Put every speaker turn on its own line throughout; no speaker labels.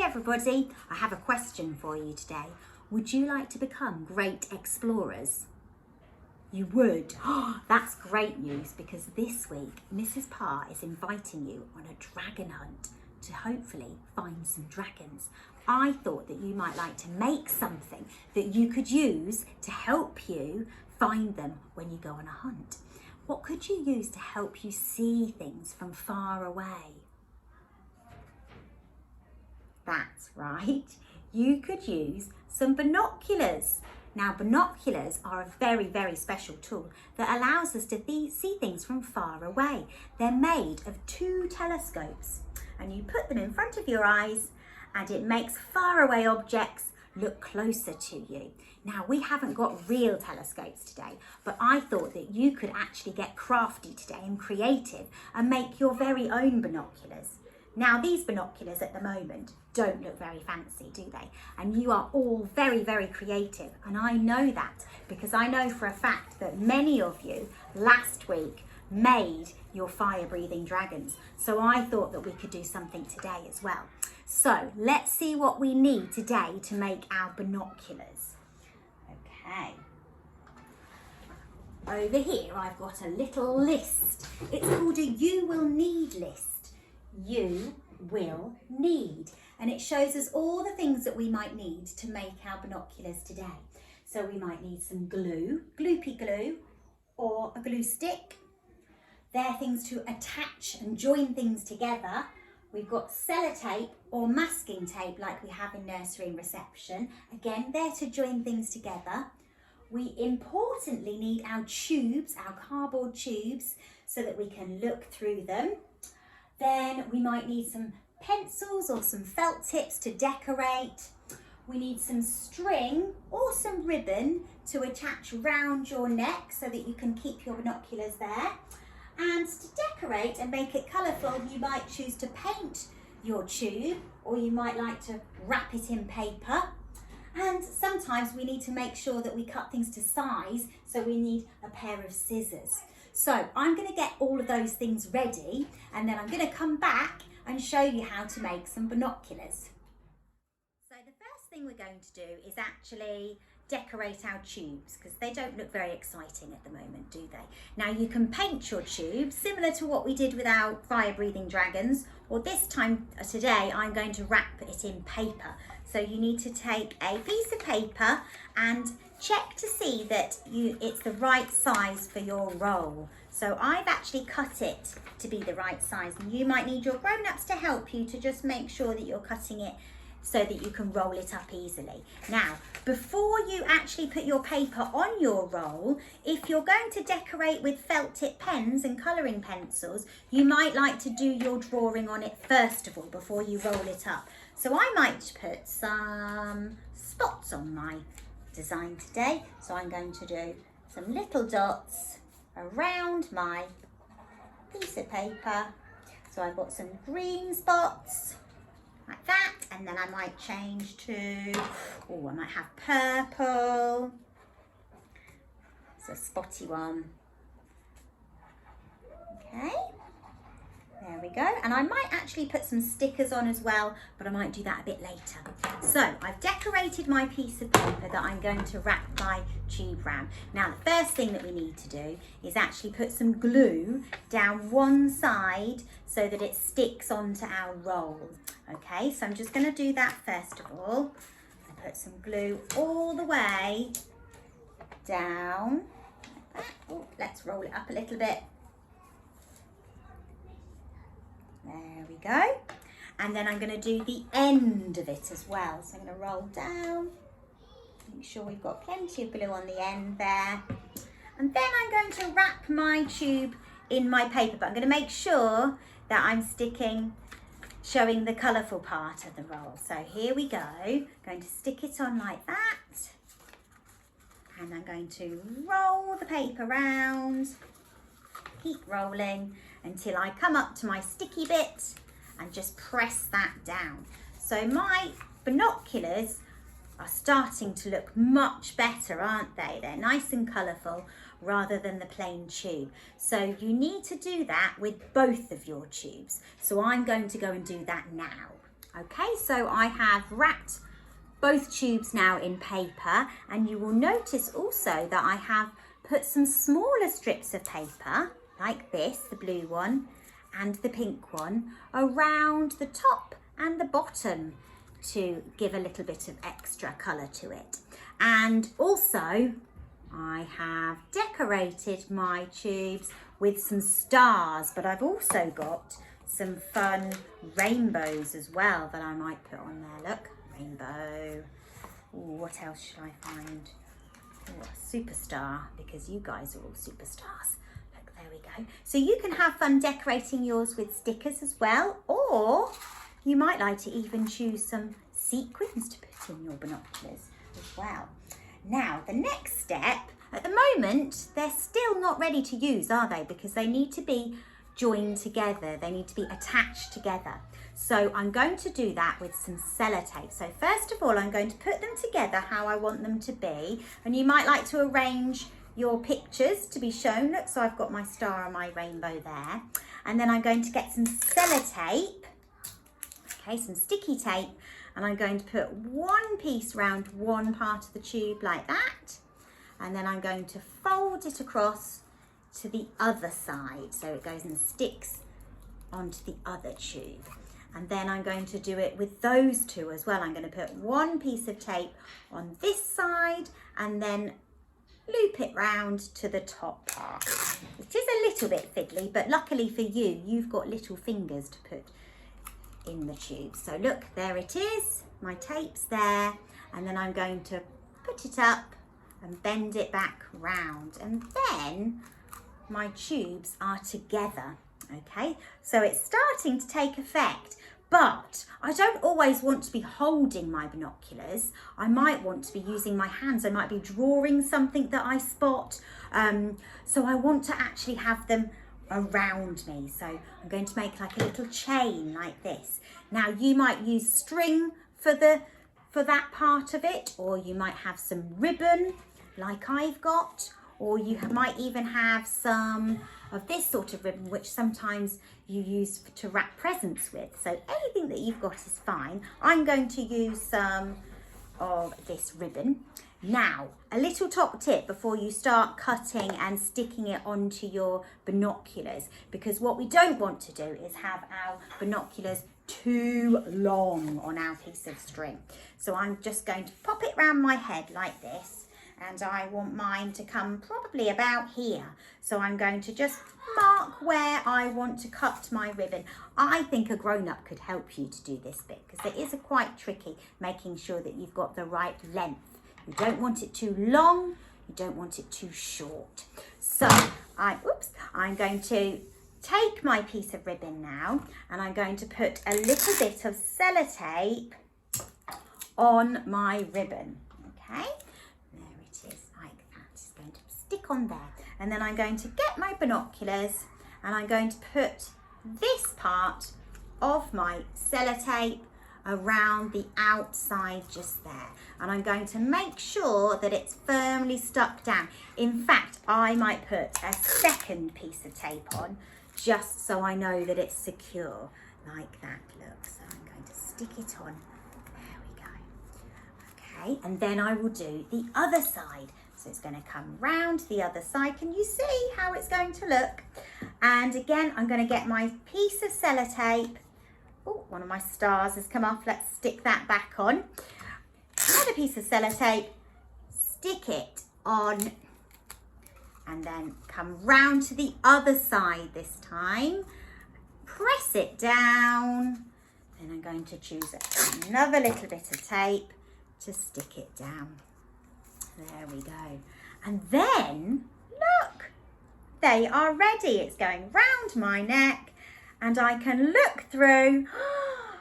everybody, I have a question for you today. Would you like to become great explorers? You would? Oh, that's great news, because this week Mrs Parr is inviting you on a dragon hunt to hopefully find some dragons. I thought that you might like to make something that you could use to help you find them when you go on a hunt. What could you use to help you see things from far away? That's right, you could use some binoculars. Now, binoculars are a very, very special tool that allows us to see things from far away. They're made of 2 telescopes, and you put them in front of your eyes and it makes faraway objects look closer to you. Now, we haven't got real telescopes today, but I thought that you could actually get crafty today and creative and make your very own binoculars. Now, these binoculars at the moment don't look very fancy, do they? And you are all very, very creative. And I know that because I know for a fact that many of you last week made your fire-breathing dragons. So I thought that we could do something today as well. So let's see what we need today to make our binoculars. Okay. Over here, I've got a little list. It's called a You Will Need list. You will need, and it shows us all the things that we might need to make our binoculars today. So we might need some glue, gloopy glue, or a glue stick. They're things to attach and join things together. We've got sellotape or masking tape like we have in nursery and reception. Again, they're to join things together. We importantly need our tubes, our cardboard tubes, so that we can look through them. Then we might need some pencils or some felt tips to decorate. We need some string or some ribbon to attach round your neck so that you can keep your binoculars there. And to decorate and make it colourful, you might choose to paint your tube, or you might like to wrap it in paper. And sometimes we need to make sure that we cut things to size, so we need a pair of scissors. So I'm going to get all of those things ready, and then I'm going to come back and show you how to make some binoculars. So the first thing we're going to do is actually decorate our tubes, because they don't look very exciting at the moment, do they? Now, you can paint your tubes similar to what we did with our fire-breathing dragons, or this time today I'm going to wrap it in paper. So you need to take a piece of paper and check to see that it's the right size for your roll. So I've actually cut it to be the right size, and you might need your grown-ups to help you to just make sure that you're cutting it so that you can roll it up easily. Now, before you actually put your paper on your roll, if you're going to decorate with felt tip pens and colouring pencils, you might like to do your drawing on it first of all before you roll it up. So I might put some spots on my design today. So I'm going to do some little dots around my piece of paper. So I've got some green spots like that, and then I might change to, oh, I might have purple. It's a spotty one. Okay, there we go. And I might actually put some stickers on as well, but I might do that a bit later. So I've decorated my piece of paper that I'm going to wrap my tube round. Now, the first thing that we need to do is actually put some glue down one side so that it sticks onto our roll. Okay, so I'm just going to do that first of all. I put some glue all the way down like that. Oh, let's roll it up a little bit. There we go. And then I'm going to do the end of it as well. So I'm going to roll down, make sure we've got plenty of glue on the end there. And then I'm going to wrap my tube in my paper, but I'm going to make sure that I'm showing the colourful part of the roll. So here we go. Going to stick it on like that. And I'm going to roll the paper round. Keep rolling until I come up to my sticky bit and just press that down. So my binoculars are starting to look much better, aren't they? They're nice and colourful rather than the plain tube. So you need to do that with both of your tubes. So I'm going to go and do that now. Okay, so I have wrapped both tubes now in paper, and you will notice also that I have put some smaller strips of paper like this, the blue one and the pink one, around the top and the bottom to give a little bit of extra colour to it. And also I have decorated my tubes with some stars, but I've also got some fun rainbows as well that I might put on there. Look, rainbow. Ooh, what else should I find? Ooh, a superstar, because you guys are all superstars. Look, there we go. So you can have fun decorating yours with stickers as well, or you might like to even choose some sequins to put in your binoculars as well. Now, the next step, at the moment, they're still not ready to use, are they? Because they need to be joined together. They need to be attached together. So I'm going to do that with some sellotape. So first of all, I'm going to put them together how I want them to be. And you might like to arrange your pictures to be shown. Look, so I've got my star and my rainbow there. And then I'm going to get some sellotape, okay, some sticky tape, and I'm going to put one piece round one part of the tube like that. And then I'm going to fold it across to the other side, so it goes and sticks onto the other tube. And then I'm going to do it with those two as well. I'm going to put one piece of tape on this side and then loop it round to the top part. It is a little bit fiddly, but luckily for you, you've got little fingers to put in the tube. So look, there it is, my tape's there, and then I'm going to put it up and bend it back round, and then my tubes are together. Okay, so it's starting to take effect, but I don't always want to be holding my binoculars. I might want to be using my hands. I might be drawing something that I spot, so I want to actually have them around me. So I'm going to make like a little chain like this. Now you might use string for that part of it, or you might have some ribbon like I've got, or you might even have some of this sort of ribbon, which sometimes you use to wrap presents with. So anything that you've got is fine. I'm going to use some of this ribbon. Now, a little top tip before you start cutting and sticking it onto your binoculars, because what we don't want to do is have our binoculars too long on our piece of string. So I'm just going to pop it round my head like this, and I want mine to come probably about here. So I'm going to just mark where I want to cut my ribbon. I think a grown-up could help you to do this bit, because it is quite tricky making sure that you've got the right length. You don't want it too long, you don't want it too short. So I'm going to take my piece of ribbon now, and I'm going to put a little bit of sellotape on my ribbon, okay? Stick on there, and then I'm going to get my binoculars and I'm going to put this part of my sellotape around the outside just there, and I'm going to make sure that it's firmly stuck down. In fact, I might put a second piece of tape on just so I know that it's secure like that. Look, so I'm going to stick it on. There we go. Okay, and then I will do the other side. So it's going to come round the other side. Can you see how it's going to look? And again, I'm going to get my piece of sellotape. Oh, one of my stars has come off. Let's stick that back on. Another piece of sellotape, stick it on, and then come round to the other side this time. Press it down. Then I'm going to choose another little bit of tape to stick it down. There we go. And then, look, they are ready. It's going round my neck and I can look through.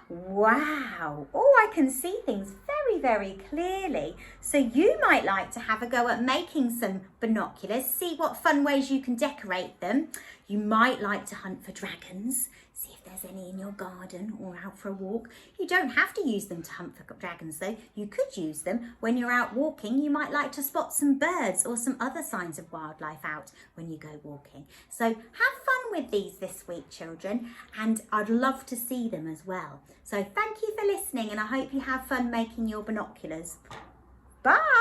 Wow. Oh, I can see things very, very clearly. So you might like to have a go at making some binoculars. See what fun ways you can decorate them. You might like to hunt for dragons. See if there's any in your garden or out for a walk. You don't have to use them to hunt for dragons though. You could use them when you're out walking. You might like to spot some birds or some other signs of wildlife out when you go walking. So have fun with these this week, children, and I'd love to see them as well. So thank you for listening, and I hope you have fun making your binoculars. Bye!